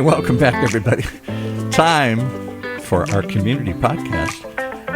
welcome back, everybody. Time for our community podcast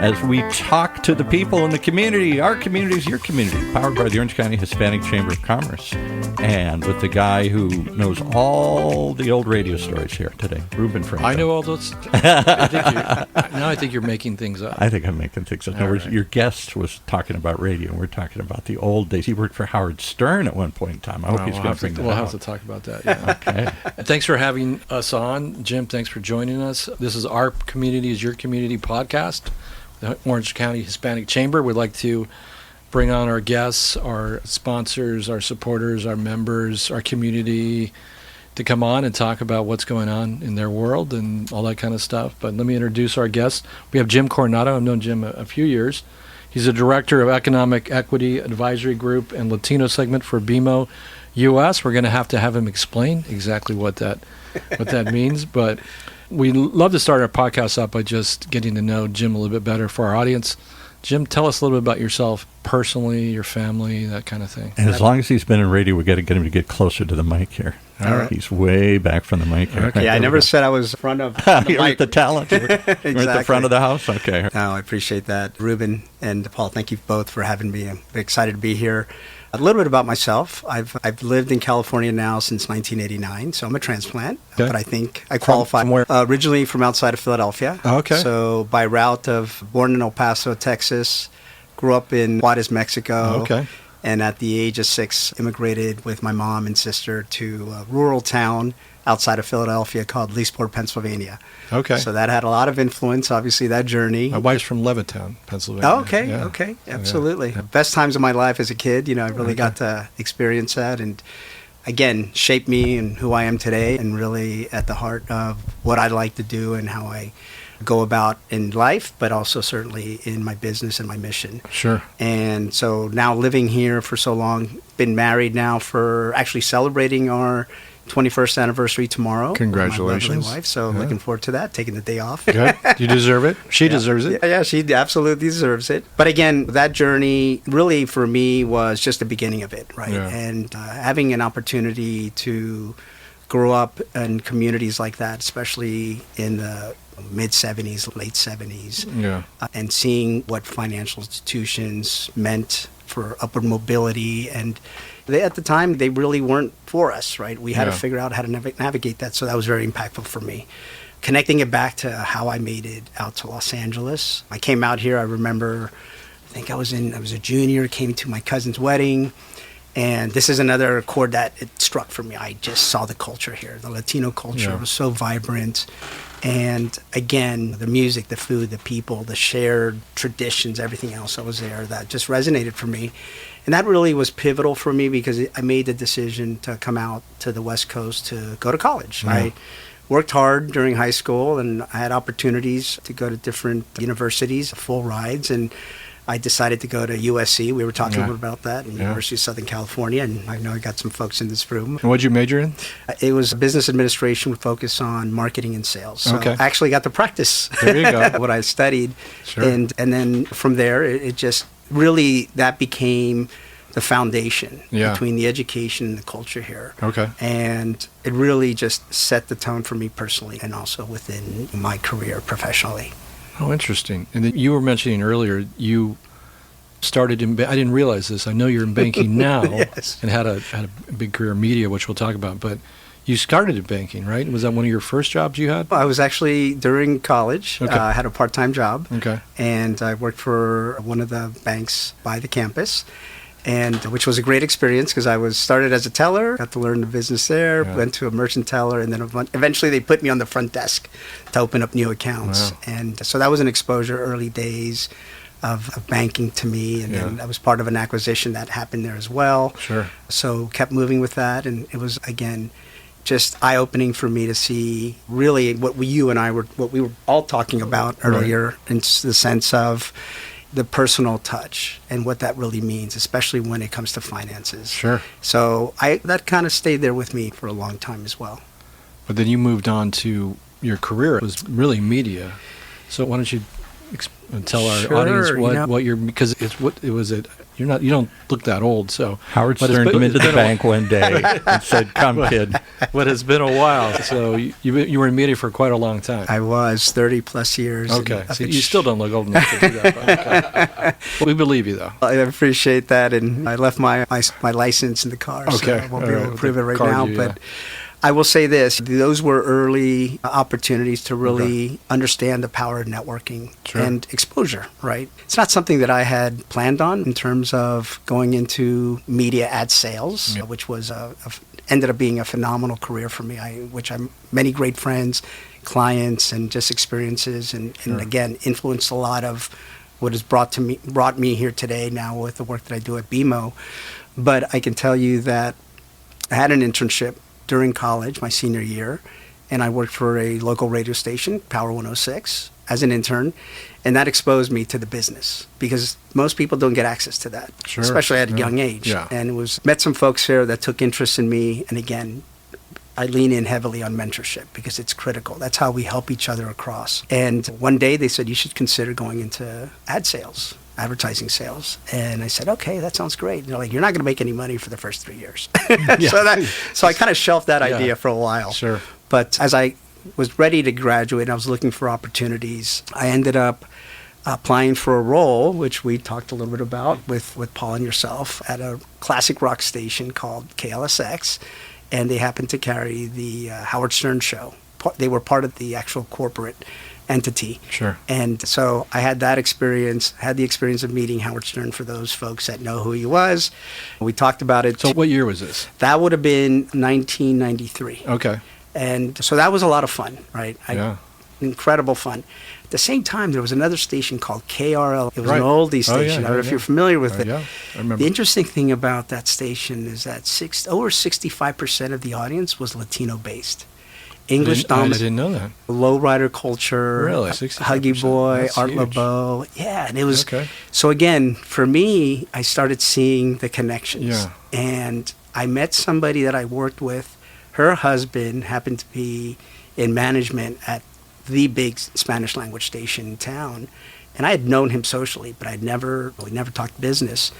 as we talk to the people in the community. Our community is your community, powered by the Orange County Hispanic Chamber of Commerce. And with the guy who knows all the old radio stories here today, Ruben Franco. I know all those. I think you're making things up. I think I'm making things up. No, right. Your guest was talking about radio, and we're talking about the old days. He worked for Howard Stern at one point in time. I hope he's going to bring that up. We'll have to talk about that. Yeah. Okay. Thanks for having us on. Jim, thanks for joining us. This is Our Community is Your Community podcast. The Orange County Hispanic Chamber would like to bring on our guests, our sponsors, our supporters, our members, our community to come on and talk about what's going on in their world and all that kind of stuff. But let me introduce our guests. We have Jim Coronado. I've known Jim a few years. He's the Director of Economic Equity Advisory Group and Latino segment for BMO U.S. We're going to have him explain exactly what that means, but we love to start our podcast up by just getting to know Jim a little bit better for our audience. Jim, tell us a little bit about yourself personally, your family, that kind of thing. And as long as he's been in radio, we got to get him to get closer to the mic here. All right. He's way back from the mic here. Okay. Yeah, I never said I was in front of the You're mic. the talent. Exactly. You're at the front of the house? Okay. No, I appreciate that. Ruben and Paul, thank you both for having me. I'm excited to be here. A little bit about myself. I've lived in California now since 1989, so I'm a transplant. Okay. But I think I qualify. From where? Originally from outside of Philadelphia. Oh, okay. So by route of born in El Paso, Texas, grew up in Juarez, Mexico. Oh, okay. And at the age of 6, immigrated with my mom and sister to a rural town outside of Philadelphia called Leesport, Pennsylvania. Okay. So that had a lot of influence, obviously, that journey. My wife's from Levittown, Pennsylvania. Oh, okay, yeah. Okay, absolutely. Yeah. Best times of my life as a kid, I really got to experience that and, again, shaped me and who I am today and really at the heart of what I like to do and how I go about in life, but also certainly in my business and my mission. Sure. And so now living here for so long, been married now for actually celebrating our 21st anniversary tomorrow. Congratulations. My lovely wife, so looking forward to that, taking the day off. Good. You deserve it. She deserves it. Yeah, she absolutely deserves it. But again, that journey really for me was just the beginning of it, right? Yeah. And having an opportunity to grow up in communities like that, especially in the mid-'70s, late 70s, and seeing what financial institutions meant for upward mobility. And at the time, they really weren't for us, right? We had to figure out how to navigate that. So that was very impactful for me. Connecting it back to how I made it out to Los Angeles. I came out here, I remember, I think I was a junior, came to my cousin's wedding. And this is another chord that it struck for me. I just saw the culture here. The Latino culture was so vibrant. And again, the music, the food, the people, the shared traditions, everything else that was there that just resonated for me. And that really was pivotal for me because I made the decision to come out to the West Coast to go to college. I worked hard during high school and I had opportunities to go to different universities, full rides, and I decided to go to USC. We were talking a little bit about that, University of Southern California, and I know I got some folks in this room. And what did you major in? It was business administration with focus on marketing and sales. So I actually got to practice there you go. what I studied. Sure. And then from there, it just really, that became the foundation between the education and the culture here. Okay. And it really just set the tone for me personally and also within my career professionally. Oh, interesting. And then you were mentioning earlier, you started in, I didn't realize this, I know you're in banking now and had a big career in media, which we'll talk about, but you started in banking, right? Was that one of your first jobs you had? I was actually, during college, I had a part-time job, and I worked for one of the banks by the campus, and which was a great experience because I was started as a teller, got to learn the business there, went to a merchant teller, and then eventually they put me on the front desk to open up new accounts. Wow. And so that was an exposure, early days of banking to me, and then I was part of an acquisition that happened there as well. Sure. So kept moving with that, and it was, again, just eye-opening for me to see really what we were all talking about earlier, in the sense of the personal touch and what that really means, especially when it comes to finances. Sure. So that kind of stayed there with me for a long time as well. But then you moved on to your career. It was really media. So why don't you tell our Sure, audience what you're, because you don't look that old, so. Howard Stern came into the bank one day and said, "Come, kid." But it's been a while, so you were in media for quite a long time. I was 30 plus years. Okay, so you still don't look old enough to do that. But okay. We believe you, though. I appreciate that, and I left my license in the car, so Okay. I won't be able to Right. prove it right Card now. you, But I will say this: those were early opportunities to really understand the power of networking and exposure. Right? It's not something that I had planned on in terms of going into media ad sales, which was ended up being a phenomenal career for me. Which I'm many great friends, clients, and just experiences, and again influenced a lot of what has brought me here today now with the work that I do at BMO. But I can tell you that I had an internship during college, my senior year, and I worked for a local radio station, Power 106, as an intern, and that exposed me to the business because most people don't get access to that, especially at a young age. Yeah. And met some folks there that took interest in me, and again, I lean in heavily on mentorship because it's critical. That's how we help each other across. And one day they said, you should consider going into ad sales, advertising sales. And I said, okay, that sounds great. And they're like, you're not going to make any money for the first 3 years. So I kind of shelved that idea for a while. Sure. But as I was ready to graduate and I was looking for opportunities, I ended up applying for a role, which we talked a little bit about with Paul and yourself, at a classic rock station called KLSX. And they happened to carry the Howard Stern show. They were part of the actual corporate entity. Sure. And so I had that experience, had the experience of meeting Howard Stern for those folks that know who he was. We talked about it. So what year was this? That would have been 1993. Okay. And so that was a lot of fun, right? Yeah. Incredible fun. At the same time, there was another station called KRL. It was an oldie station. I don't know if you're familiar with it. Yeah, I remember. The interesting thing about that station is that over 65% of the audience was Latino-based. English dominant. I didn't know that. Lowrider culture. Really? 65%. Huggy Boy, That's Art huge. LeBeau. Yeah, and it was... Okay. So again, for me, I started seeing the connections. Yeah. And I met somebody that I worked with. Her husband happened to be in management at the big Spanish language station in town. And I had known him socially, but we never talked business.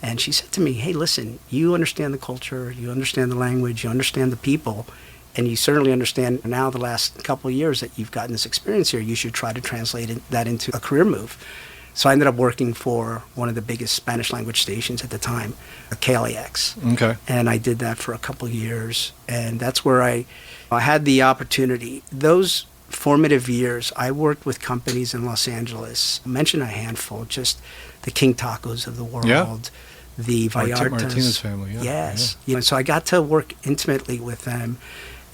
And she said to me, hey, listen, you understand the culture, you understand the language, you understand the people, and you certainly understand now the last couple of years that you've gotten this experience here, you should try to translate that into a career move. So I ended up working for one of the biggest Spanish language stations at the time, KLAX. Okay. And I did that for a couple of years. And that's where I had the opportunity. Those formative years, I worked with companies in Los Angeles. I mentioned a handful, just the King Tacos of the world, the Vallartas. Martinez family, yeah. Yes. Yeah. So I got to work intimately with them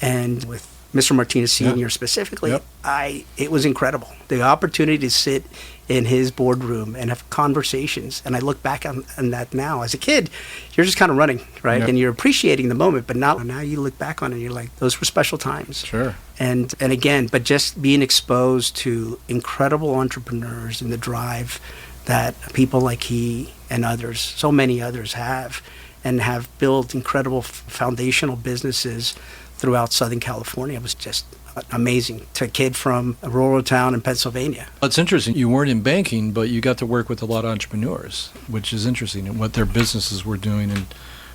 and with Mr. Martinez Sr. specifically. Yep. It was incredible. The opportunity to sit in his boardroom and have conversations. And I look back on that now. As a kid, you're just kind of running, right? Yep. And you're appreciating the moment. But now you look back on it and you're like, those were special times. Sure. And again, but just being exposed to incredible entrepreneurs and the drive that people like he and others, so many others have, and have built incredible foundational businesses throughout Southern California. It was just amazing to a kid from a rural town in Pennsylvania. Well, it's interesting. You weren't in banking, but you got to work with a lot of entrepreneurs, which is interesting, and what their businesses were doing and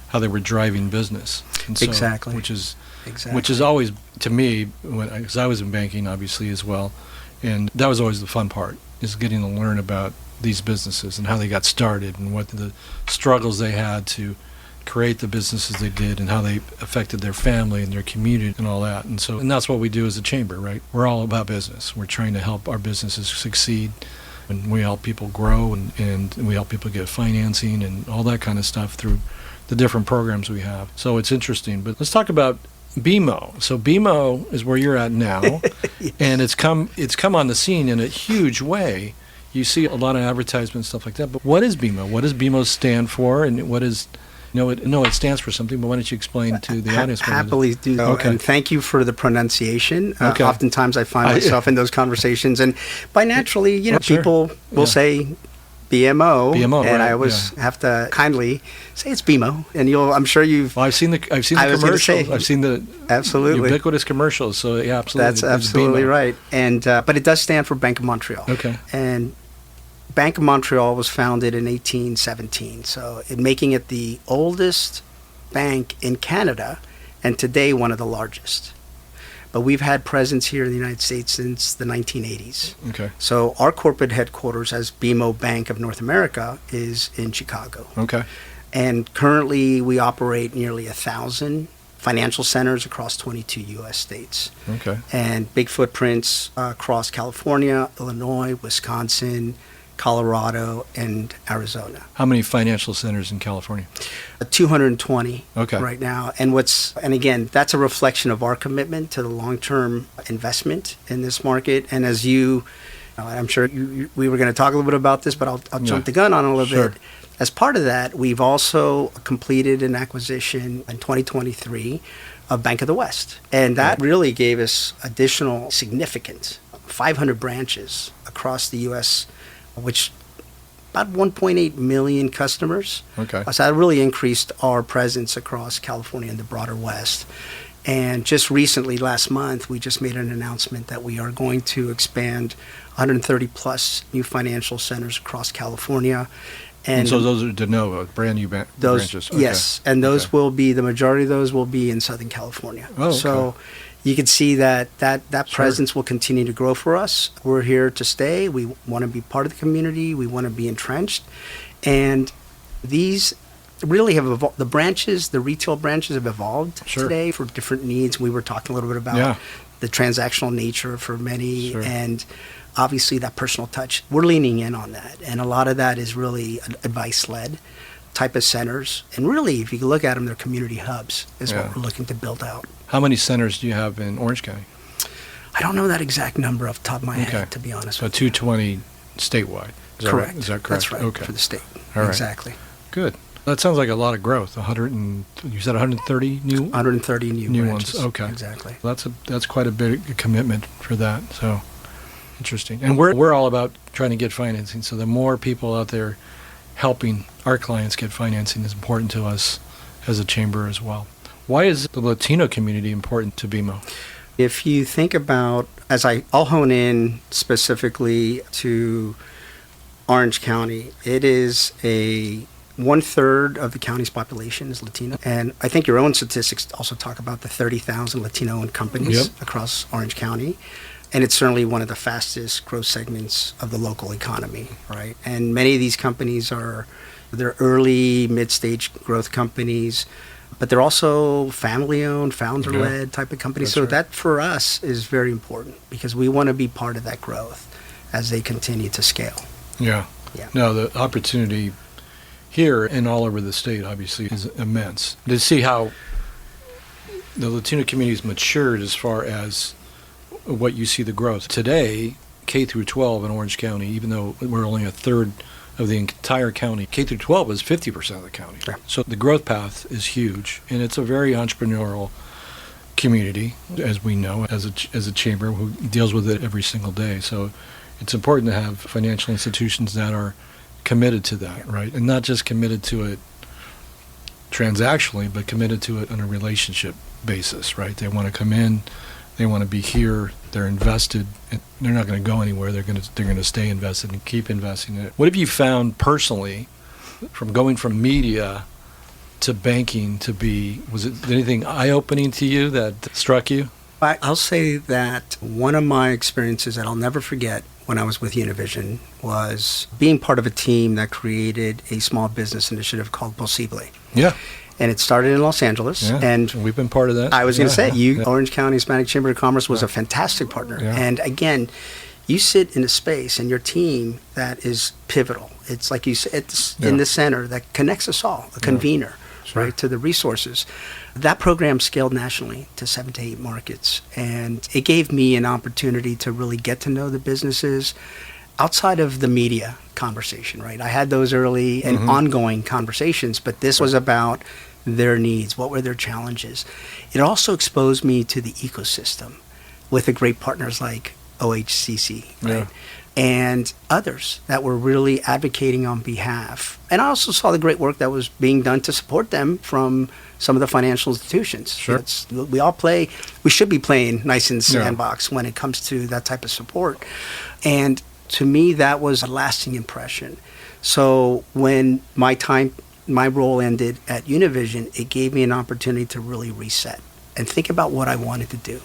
how they were driving business. And so, Exactly. Which is always, to me, because I was in banking, obviously, as well, and that was always the fun part, is getting to learn about these businesses and how they got started and what the struggles they had to create the businesses they did and how they affected their family and their community and all that. And that's what we do as a chamber, right? We're all about business. We're trying to help our businesses succeed, and we help people grow, and we help people get financing and all that kind of stuff through the different programs we have. So it's interesting. But let's talk about BMO. So BMO is where you're at now, Yes. and it's come on the scene in a huge way. You see a lot of advertisements, stuff like that. But what is BMO? What does BMO stand for, and what is... it stands for something, but why don't you explain to the audience? Happily do so. Okay. And thank you for the pronunciation. Okay. Oftentimes I find myself in those conversations, and by naturally, Sure. people will say BMO, BMO, and right, I always have to kindly say it's BMO, and I'm sure you've. Well, I've seen the commercials. I've seen the absolutely ubiquitous commercials. So yeah, absolutely. That's absolutely right. And but it does stand for Bank of Montreal. Okay. And Bank of Montreal was founded in 1817, so making it the oldest bank in Canada, and today one of the largest. But we've had presence here in the United States since the 1980s. Okay. So our corporate headquarters as BMO Bank of North America is in Chicago. Okay. And currently we operate nearly 1,000 financial centers across 22 U.S. states. Okay. And big footprints across California, Illinois, Wisconsin, Colorado, and Arizona. How many financial centers in California? 220 Okay. right now. And again, that's a reflection of our commitment to the long-term investment in this market. And as I'm sure we were going to talk a little bit about this, but I'll jump the gun on it a little bit. As part of that, we've also completed an acquisition in 2023 of Bank of the West. And that really gave us additional significant 500 branches across the U.S., which about 1.8 million customers. Okay. So that really increased our presence across California and the broader West. And just recently, last month, we just made an announcement that we are going to expand 130 plus new financial centers across California. And so those are de novo, brand new branches? Okay. Yes, and those the majority of those will be in Southern California. Oh, okay. So you can see that presence will continue to grow for us. We're here to stay. We want to be part of the community. We want to be entrenched. And these really have evolved. The branches, the retail branches have evolved today for different needs. We were talking a little bit about the transactional nature for many and obviously that personal touch. We're leaning in on that. And a lot of that is really advice-led type of centers. And really, if you look at them, they're community hubs is what we're looking to build out. How many centers do you have in Orange County? I don't know that exact number off the top of my head, to be honest with you. So 220 statewide. Correct. Is that correct? That's right, okay. for the state. All right. Exactly. Good. That sounds like a lot of growth. You said 130 new? 130 new branches. Ones. Okay. Exactly. That's quite a big commitment for that. So interesting. And we're all about trying to get financing. So the more people out there helping our clients get financing is important to us as a chamber as well. Why is the Latino community important to BMO? If you think about, I'll hone in specifically to Orange County, it is 1/3 of the county's population is Latino. And I think your own statistics also talk about the 30,000 Latino-owned companies across Orange County. And it's certainly one of the fastest growth segments of the local economy, right? And many of these companies they're early, mid-stage growth companies, but they're also family-owned, founder-led type of companies. So that for us is very important because we want to be part of that growth as they continue to scale. Yeah. No, the opportunity here and all over the state obviously is immense. To see how the Latino community has matured as far as what you see the growth. Today, K through 12 in Orange County, even though we're only 1/3 of the entire county, K through 12 is 50% of the county. Yeah. So the growth path is huge, and it's a very entrepreneurial community, as we know, as a chamber who deals with it every single day. So it's important to have financial institutions that are committed to that, right? And not just committed to it transactionally, but committed to it on a relationship basis, right? They want to come in, they want to be here, they're invested, and they're not going to go anywhere. They're going to stay invested and keep investing in it. What have you found personally from going from media to banking was it anything eye-opening to you that struck you? I'll say that one of my experiences that I'll never forget when I was with Univision was being part of a team that created a small business initiative called Posible. Yeah. And it started in Los Angeles. Yeah, and we've been part of that. I was going to say, Orange County Hispanic Chamber of Commerce was a fantastic partner. Yeah. And again, you sit in a space and your team that is pivotal. It's like you said, it's in the center that connects us all, a convener, right, to the resources. That program scaled nationally to 7 to 8 markets. And it gave me an opportunity to really get to know the businesses outside of the media conversation, right? I had those early and ongoing conversations, but this was about their needs. What were their challenges? It also exposed me to the ecosystem with the great partners like OHCC, right? and others that were really advocating on behalf. And I also saw the great work that was being done to support them from some of the financial institutions. Sure. We should be playing nice in the sandbox when it comes to that type of support. And to me, that was a lasting impression. So when my role ended at Univision, it gave me an opportunity to really reset and think about what I wanted to do.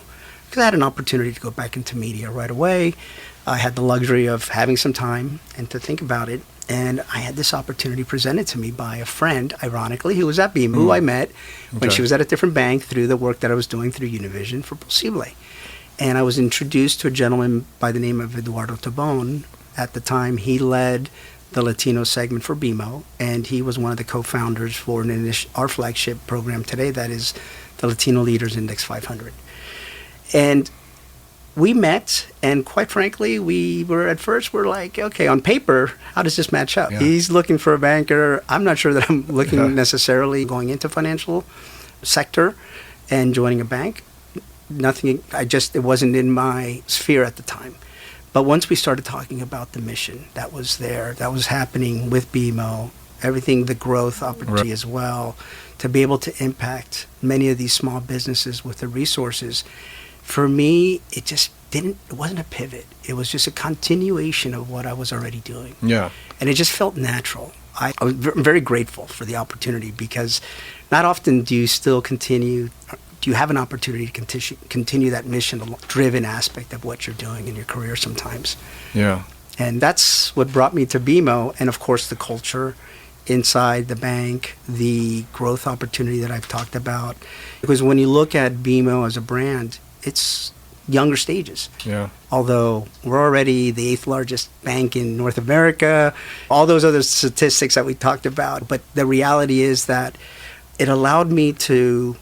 Because I had an opportunity to go back into media right away. I had the luxury of having some time and to think about it. And I had this opportunity presented to me by a friend, ironically, who was at BMO, who I met when she was at a different bank through the work that I was doing through Univision for Posible. And I was introduced to a gentleman by the name of Eduardo Tabon. At the time, he led the Latino segment for BMO, and he was one of the co-founders for our flagship program today, that is the Latino Leaders Index 500. And we met, and quite frankly, we're like, okay, on paper, how does this match up? Yeah. He's looking for a banker. I'm not sure that I'm looking necessarily going into financial sector and joining a bank. It wasn't in my sphere at the time. But once we started talking about the mission that was there, that was happening with BMO, everything, the growth opportunity as well, to be able to impact many of these small businesses with the resources, for me, it wasn't a pivot. It was just a continuation of what I was already doing. Yeah. And it just felt natural. I was very grateful for the opportunity, because not often do you have an opportunity to continue that mission-driven aspect of what you're doing in your career sometimes. Yeah. And that's what brought me to BMO, and of course the culture inside the bank, the growth opportunity that I've talked about. Because when you look at BMO as a brand, it's younger stages. Yeah. Although we're already the 8th largest bank in North America, all those other statistics that we talked about. But the reality is that it allowed me to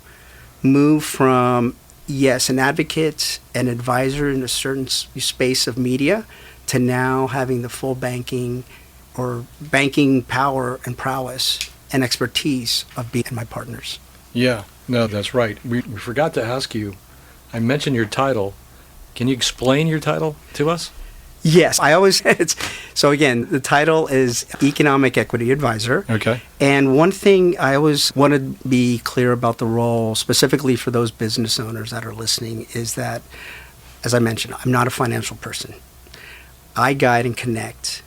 move from, an advocate, an advisor in a certain space of media, to now having the full banking power and prowess and expertise of being my partners. Yeah, no, that's right. We forgot to ask you, I mentioned your title. Can you explain your title to us? Yes, so again, the title is Economic Equity Advisor. Okay. And one thing I always want to be clear about the role, specifically for those business owners that are listening, is that, as I mentioned, I'm not a financial person. I guide and connect.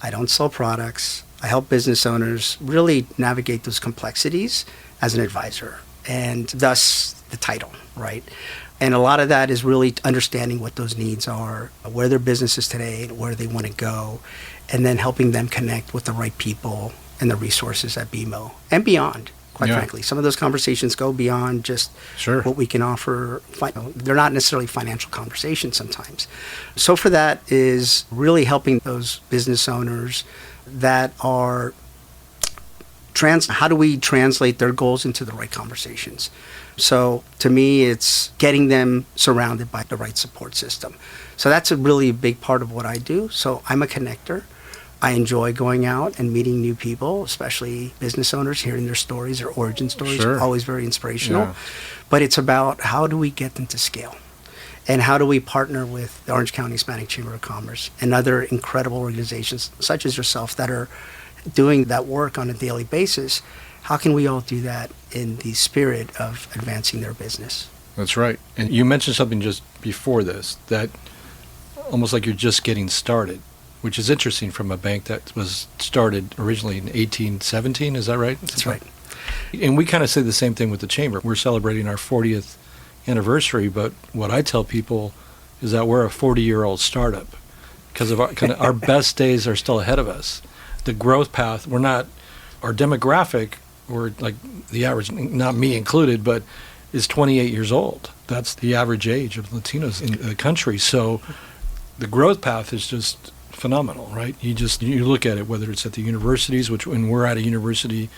I don't sell products. I help business owners really navigate those complexities as an advisor, and thus the title, right? And a lot of that is really understanding what those needs are, where their business is today, and where they want to go, and then helping them connect with the right people and the resources at BMO and beyond, quite frankly. Some of those conversations go beyond just what we can offer. They're not necessarily financial conversations sometimes. So for that is really helping those business owners that are how do we translate their goals into the right conversations? So to me, it's getting them surrounded by the right support system. So that's a really big part of what I do. So I'm a connector. I enjoy going out and meeting new people, especially business owners, hearing their stories, their origin stories, are always very inspirational. Yeah. But it's about how do we get them to scale? And how do we partner with the Orange County Hispanic Chamber of Commerce and other incredible organizations such as yourself that are doing that work on a daily basis? How can we all do that in the spirit of advancing their business? That's right. And you mentioned something just before this, that almost like you're just getting started, which is interesting from a bank that was started originally in 1817. Is that right? That's right. And we kind of say the same thing with the Chamber. We're celebrating our 40th anniversary, but what I tell people is that we're a 40-year-old startup because of our best days are still ahead of us. The growth path, our demographic, or like the average, not me included, but is 28 years old. That's the average age of Latinos in the country. So the growth path is just phenomenal, right? You look at it, whether it's at the universities, when we're at a university,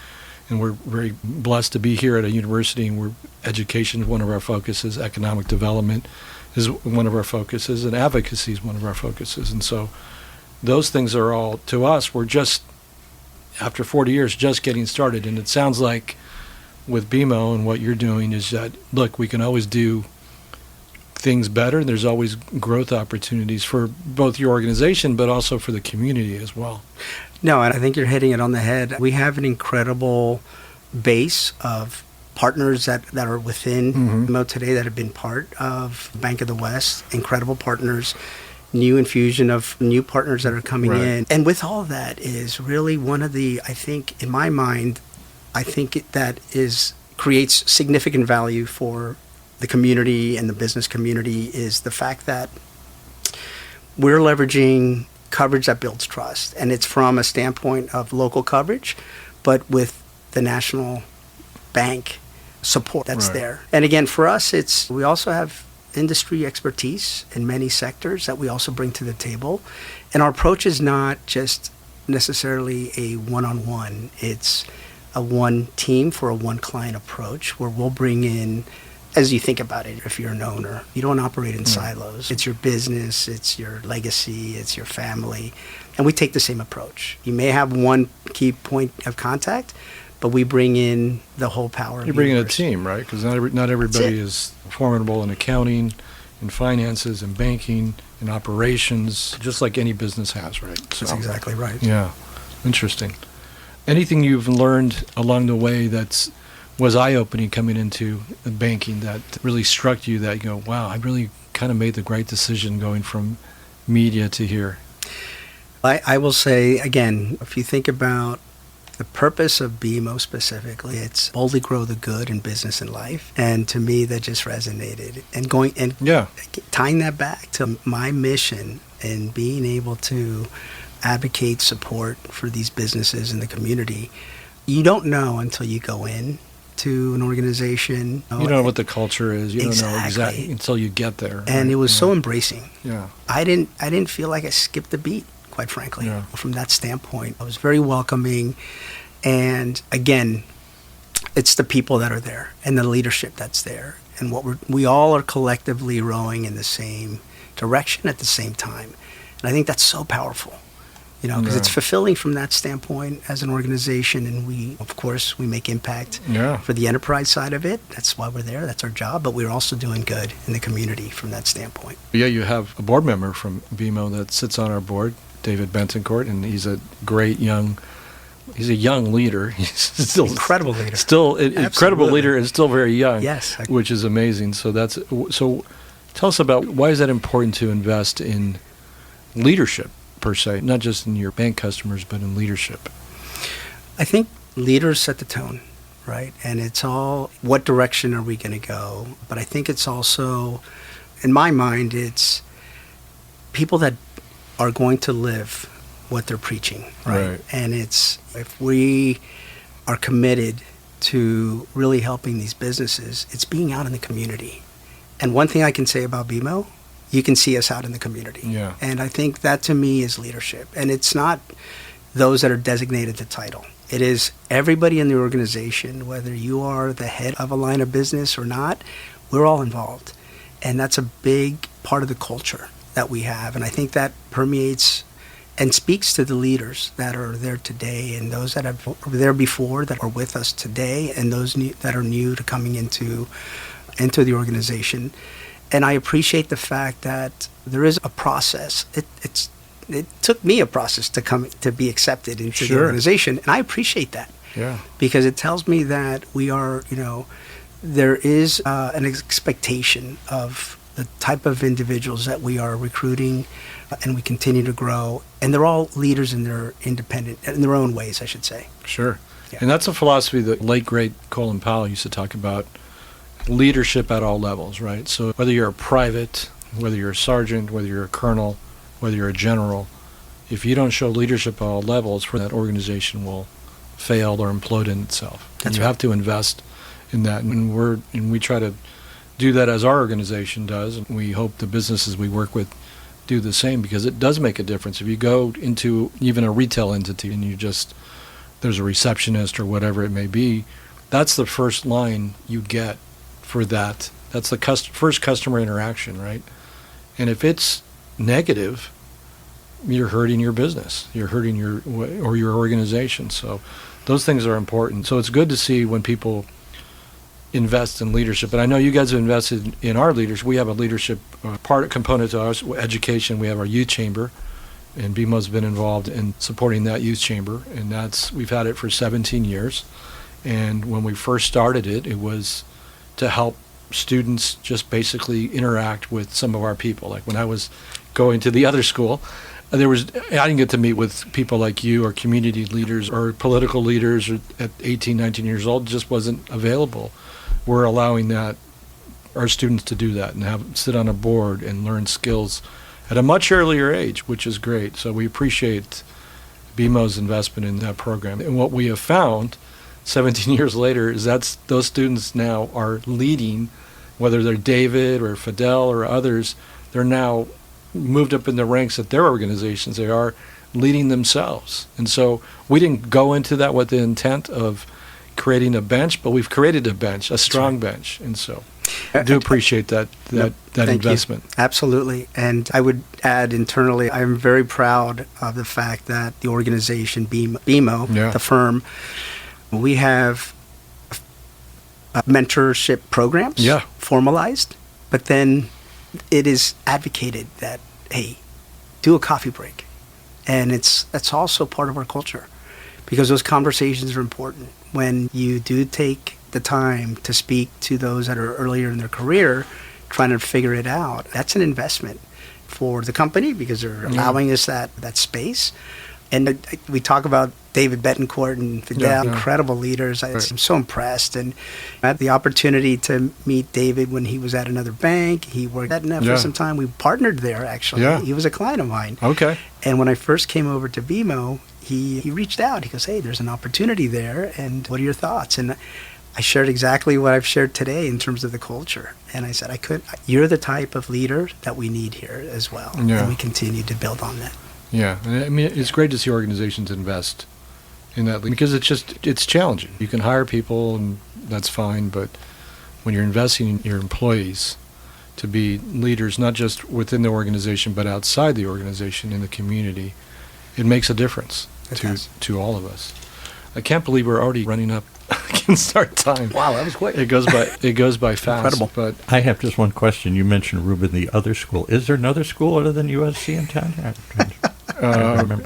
and we're very blessed to be here at a university, and education is one of our focuses, economic development is one of our focuses, and advocacy is one of our focuses. And so those things are all, to us, we're just, after 40 years, just getting started. And it sounds like with BMO and what you're doing is that, look, we can always do things better. There's always growth opportunities for both your organization, but also for the community as well. No, and I think you're hitting it on the head. We have an incredible base of partners that are within BMO today that have been part of Bank of the West, incredible partners, new infusion of new partners that are coming in. And with all that is really one of the, I think, in my mind, that creates significant value for the community and the business community is the fact that we're leveraging coverage that builds trust. And it's from a standpoint of local coverage, but with the national bank support that's there. And again, for us, we also have industry expertise in many sectors that we also bring to the table. And our approach is not just necessarily a one-on-one. It's a one team for a one client approach where we'll bring in, as you think about it, if you're an owner, you don't operate in silos. It's your business, it's your legacy, it's your family. And we take the same approach. You may have one key point of contact, but we bring in the whole power. You're bringing a team, right? Because not everybody is formidable in accounting, in finances, in banking, in operations, just like any business has, right? So, that's exactly right. Yeah, interesting. Anything you've learned along the way was eye-opening coming into banking that really struck you that you go, wow, I really kind of made the right decision going from media to here? I will say, again, if you think about the purpose of BMO specifically, it's boldly grow the good in business and life. And to me, that just resonated. And tying that back to my mission and being able to advocate support for these businesses in the community, you don't know until you go in to an organization. You don't know what the culture is. You don't know exactly until you get there. And it was so embracing. Yeah. I didn't feel like I skipped a beat, quite frankly, from that standpoint. I was very welcoming. And again, it's the people that are there and the leadership that's there. And we all are collectively rowing in the same direction at the same time. And I think that's so powerful. Because it's fulfilling from that standpoint as an organization, and we make impact for the enterprise side of it. That's why we're there. That's our job. But we're also doing good in the community from that standpoint. Yeah, you have a board member from BMO that sits on our board, David Bentoncourt, and he's a young leader. He's still incredible leader. Incredible leader, and still very young. Yes, which is amazing. So tell us about why is that important to invest in leadership, per se, not just in your bank customers, but in leadership? I think leaders set the tone, right? And it's all, what direction are we going to go? But I think it's also, in my mind, it's people that are going to live what they're preaching, right? And it's, if we are committed to really helping these businesses, it's being out in the community. And one thing I can say about BMO, you can see us out in the community. Yeah. And I think that to me is leadership. And it's not those that are designated to title. It is everybody in the organization, whether you are the head of a line of business or not, we're all involved. And that's a big part of the culture that we have. And I think that permeates and speaks to the leaders that are there today and those that have were there before that are with us today and those that are new to coming into the organization. And I appreciate the fact that there is a process. It took me a process to be accepted into the organization, and I appreciate that. Yeah. Because it tells me that we are, there is an expectation of the type of individuals that we are recruiting, and we continue to grow. And they're all leaders in their own ways, I should say. Sure. Yeah. And that's a philosophy that late great Colin Powell used to talk about. Leadership at all levels, right? So whether you're a private, whether you're a sergeant, whether you're a colonel, whether you're a general, if you don't show leadership at all levels, that organization will fail or implode in itself. And you have to invest in that. And we try to do that as our organization does, and we hope the businesses we work with do the same, because it does make a difference. If you go into even a retail entity and there's a receptionist or whatever it may be, that's the first line you get for that. That's the first customer interaction, right? And if it's negative, you're hurting your business. You're hurting your organization. So those things are important. So it's good to see when people invest in leadership. And I know you guys have invested in our leaders. We have a leadership component to ours, education. We have our youth chamber, and BMO's been involved in supporting that youth chamber, and we've had it for 17 years. And when we first started it, it was to help students just basically interact with some of our people. Like when I was going to the other school, I didn't get to meet with people like you or community leaders or political leaders at 18, 19 years old. It just wasn't available. We're allowing our students to do that and sit on a board and learn skills at a much earlier age, which is great. So we appreciate BMO's investment in that program. And what we have found 17 years later is those students now are leading, whether they're David or Fidel or others, they're now moved up in the ranks at their organizations. They are leading themselves. And so we didn't go into that with the intent of creating a bench, but we've created a bench, a strong bench. And so I do appreciate that investment. You. Absolutely. And I would add internally, I'm very proud of the fact that the organization, BMO, the firm, we have mentorship programs formalized, but then it is advocated that, hey, do a coffee break. And that's also part of our culture, because those conversations are important. When you do take the time to speak to those that are earlier in their career, trying to figure it out, that's an investment for the company, because they're allowing us that space. And we talk about David Betancourt and Fidel, incredible leaders. I'm so impressed. And I had the opportunity to meet David when he was at another bank. He worked at NF for some time. We partnered there, actually. Yeah. He was a client of mine. Okay. And when I first came over to BMO, he reached out. He goes, hey, there's an opportunity there, and what are your thoughts? And I shared exactly what I've shared today in terms of the culture. And I said, you're the type of leader that we need here as well. Yeah. And we continue to build on that. Yeah, I mean, it's great to see organizations invest in that, because it's challenging. You can hire people, and that's fine, but when you're investing in your employees to be leaders, not just within the organization, but outside the organization, in the community, it makes a difference to all of us. I can't believe we're already running up against our time. Wow, that was quick. It goes by fast. Incredible. But I have just one question. You mentioned, Ruben, the other school. Is there another school other than USC in town?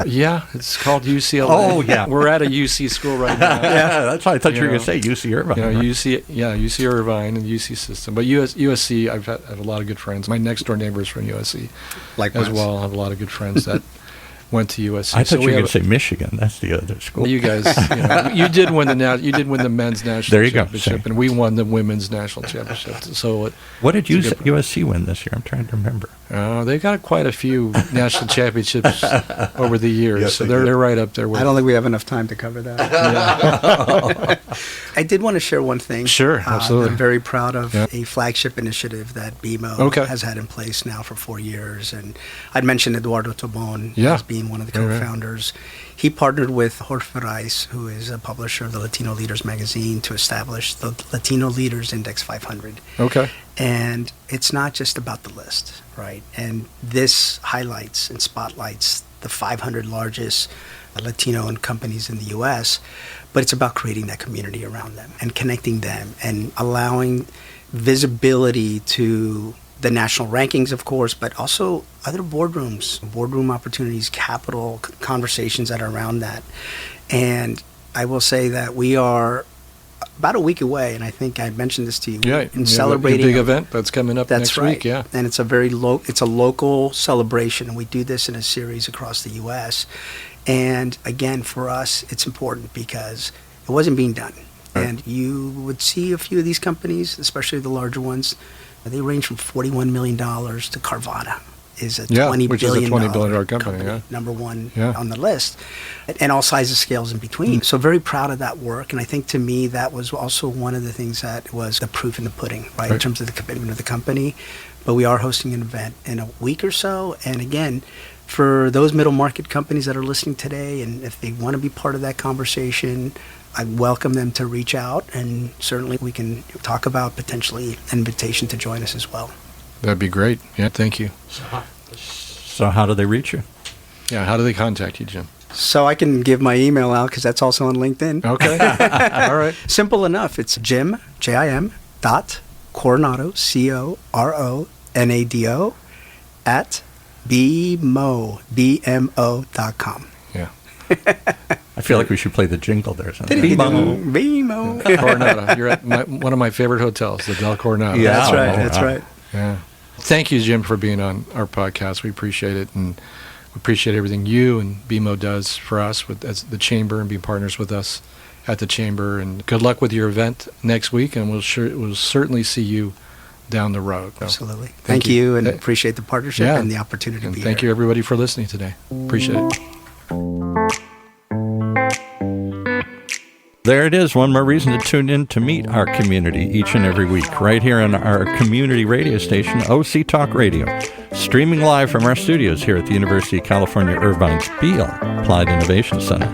Yeah, it's called UCLA. Oh, yeah. We're at a UC school right now. Yeah, that's why I thought you were going to say UC Irvine. UC Irvine and UC System. But USC, I have a lot of good friends. My next door neighbor is from USC. Likewise. As well. I have a lot of good friends that went to USC. I thought you were going to say Michigan. That's the other school. You guys, you did win the men's national championship, and we won the women's national championship. So what did USC win this year? I'm trying to remember. They got quite a few national championships over the years, yes, so they're right up there with. I don't think we have enough time to cover that. I did want to share one thing. Sure, absolutely. I'm very proud of a flagship initiative that BMO has had in place now for 4 years, and I'd mentioned Eduardo Tobon as being one of the co-founders. He partnered with Jorge Rice, who is a publisher of the Latino Leaders magazine, to establish the Latino Leaders Index 500. Okay. And it's not just about the list, right? And this highlights and spotlights the 500 largest Latino-owned companies in the U.S., but it's about creating that community around them and connecting them and allowing visibility to the national rankings, of course, but also other boardroom opportunities, capital conversations that are around that. And I will say that we are about a week away, and I think I mentioned this to you, in celebrating a big event that's coming up next week. Yeah, and it's it's a local celebration, and we do this in a series across the U.S. And again, for us, it's important because it wasn't being done. Right. And you would see a few of these companies, especially the larger ones. They range from $41 million to Carvana is a $20 billion company, number one on the list, and all sizes, scales in between. So very proud of that work, and I think to me that was also one of the things that was the proof in the pudding, right, in terms of the commitment of the company. But we are hosting an event in a week or so, and again, for those middle market companies that are listening today, and if they want to be part of that conversation, I welcome them to reach out, and certainly we can talk about potentially an invitation to join us as well. That'd be great. Yeah, thank you. So how do they reach you? Yeah, how do they contact you, Jim? So I can give my email out because that's also on LinkedIn. Okay. All right. Simple enough. It's Jim, Jim, Coronado, Coronado, at BMO.com. Yeah. I feel like we should play the jingle there. BMO. Coronado. You're at one of my favorite hotels, the Del Coronado. Yeah. That's right. That's right. Yeah. Thank you, Jim, for being on our podcast. We appreciate it, and we appreciate everything you and BMO does for us as the Chamber and being partners with us at the Chamber. And good luck with your event next week, and we'll certainly see you down the road. So, absolutely. Thank you, and appreciate the partnership and the opportunity to be thank you, everybody, for listening today. Appreciate it. There it is, one more reason to tune in to meet our community each and every week, right here on our community radio station, OCTalkRadio, streaming live from our studios here at the University of California, Irvine's Beale Applied Innovation Center.